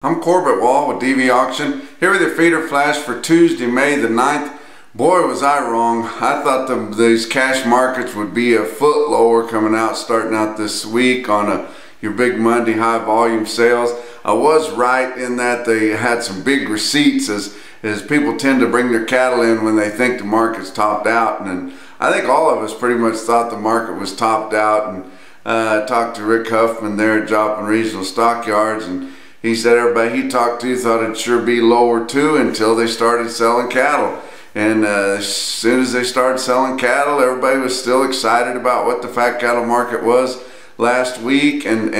I'm Corbett Wall with DV Auction, here with your feeder flash for Tuesday, May the 9th. Boy, was I wrong. I thought these cash markets would be a foot lower coming out, starting out this week on your big Monday high volume sales. I was right in that they had some big receipts as people tend to bring their cattle in when they think the market's topped out. And I think all of us pretty much thought the market was topped out. And I talked to Rick Huffman there at Joplin Regional Stockyards, and he said everybody he talked to thought it'd sure be lower too until they started selling cattle. And as soon as they started selling cattle, everybody was still excited about what the fat cattle market was last week, and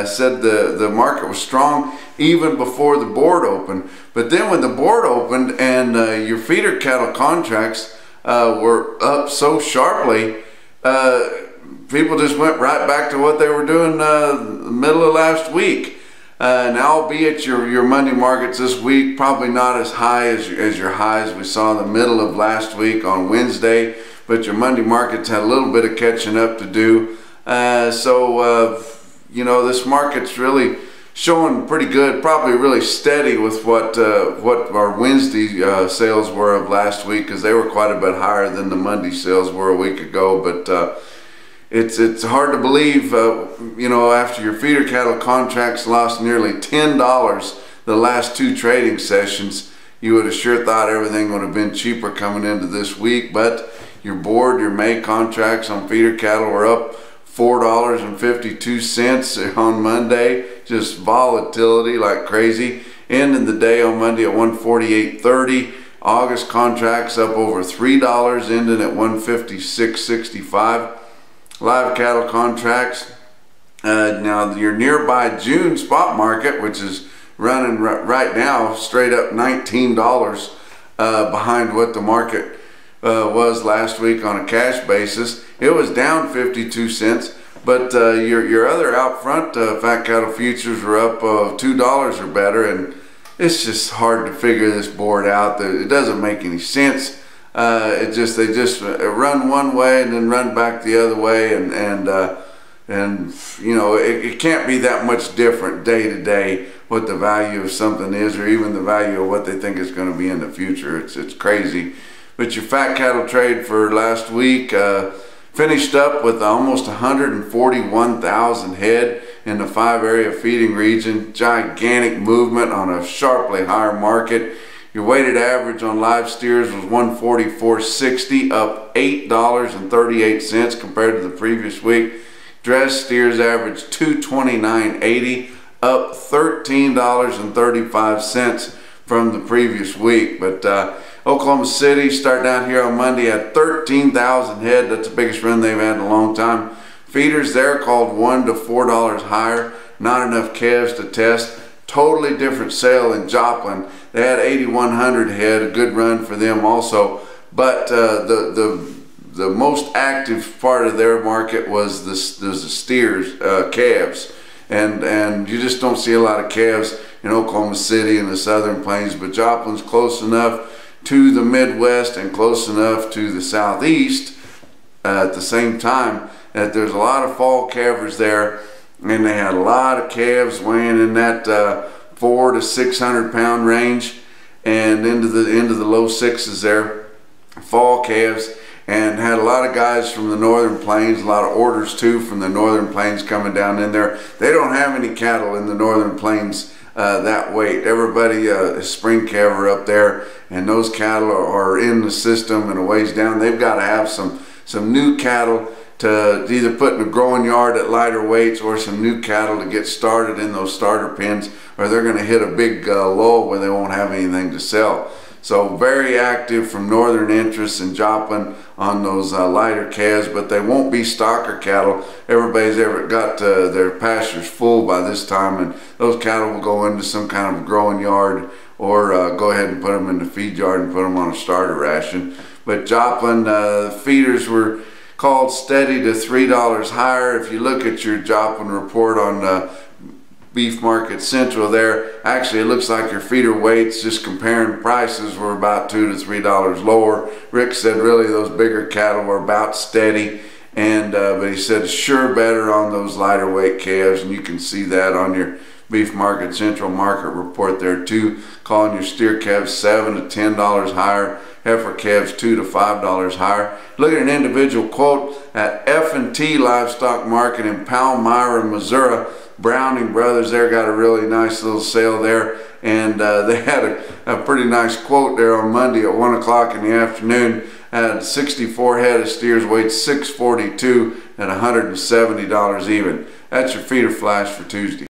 said the market was strong even before the board opened. But then when the board opened and your feeder cattle contracts were up so sharply, people just went right back to what they were doing the middle of last week. Now, albeit your Monday markets this week probably not as high as your highs we saw in the middle of last week on Wednesday, but your Monday markets had a little bit of catching up to do. You know, this market's really showing pretty good, probably really steady with what our Wednesday sales were of last week, because they were quite a bit higher than the Monday sales were a week ago. But it's hard to believe, you know, after your feeder cattle contracts lost nearly $10 the last two trading sessions, you would have sure thought everything would have been cheaper coming into this week. But your May contracts on feeder cattle were up $4.52 on Monday. Just volatility like crazy. Ending the day on Monday at 148.30. August contracts up over $3, ending at 156.65. Live cattle contracts. Now your nearby June spot market, which is running right now straight up $19 behind what the market was last week on a cash basis. It was down 52 cents, but your other out front fat cattle futures were up $2 or better, and it's just hard to figure this board out. It doesn't make any sense. They just run one way and then run back the other way, and you know, it can't be that much different day to day what the value of something is, or even the value of what they think it's going to be in the future. It's crazy. But your fat cattle trade for last week finished up with almost 141,000 head in the 5-area feeding region. Gigantic movement on a sharply higher market. Your weighted average on live steers was 144.60, up $8.38 compared to the previous week. Dressed steers averaged 229.80, up $13.35 from the previous week. But Oklahoma City starting out here on Monday at 13,000 head. That's the biggest run they've had in a long time. Feeders there called $1 to $4 higher. Not enough calves to test. Totally different sale in Joplin. They had 8,100 head, a good run for them also. But the most active part of their market was the steers, calves. And you just don't see a lot of calves in Oklahoma City and the Southern Plains, but Joplin's close enough to the Midwest and close enough to the Southeast at the same time that there's a lot of fall calvers there, and they had a lot of calves weighing in that 400 to 600 pound range and into the low sixes there, fall calves, and had a lot of guys from the Northern Plains, a lot of orders too from the Northern Plains coming down in there. They don't have any cattle in the Northern Plains that weight. Everybody is spring calver up there, and those cattle are in the system and a ways down. They've got to have some new cattle to either put in a growing yard at lighter weights, or some new cattle to get started in those starter pens, or they're going to hit a big lull where they won't have anything to sell. So very active from northern interests in Joplin on those lighter calves, but they won't be stocker cattle. Everybody's ever got their pastures full by this time, and those cattle will go into some kind of growing yard, or go ahead and put them in the feed yard and put them on a starter ration. But Joplin feeders were called steady to $3 higher. If you look at your Joplin report on Beef Market Central there, actually it looks like your feeder weights, just comparing prices, were about $2 to $3 lower. Rick said really those bigger cattle were about steady, and but he said it's sure better on those lighter weight calves, and you can see that on your beef market, Central Market report there too, calling your steer calves $7 to $10 higher, heifer calves $2 to $5 higher. Look at an individual quote at F&T Livestock Market in Palmyra, Missouri. Browning Brothers there got a really nice little sale there, and they had a pretty nice quote there on Monday at 1 o'clock in the afternoon. Had 64 head of steers, weighed 642 at $170 even. That's your feeder flash for Tuesday.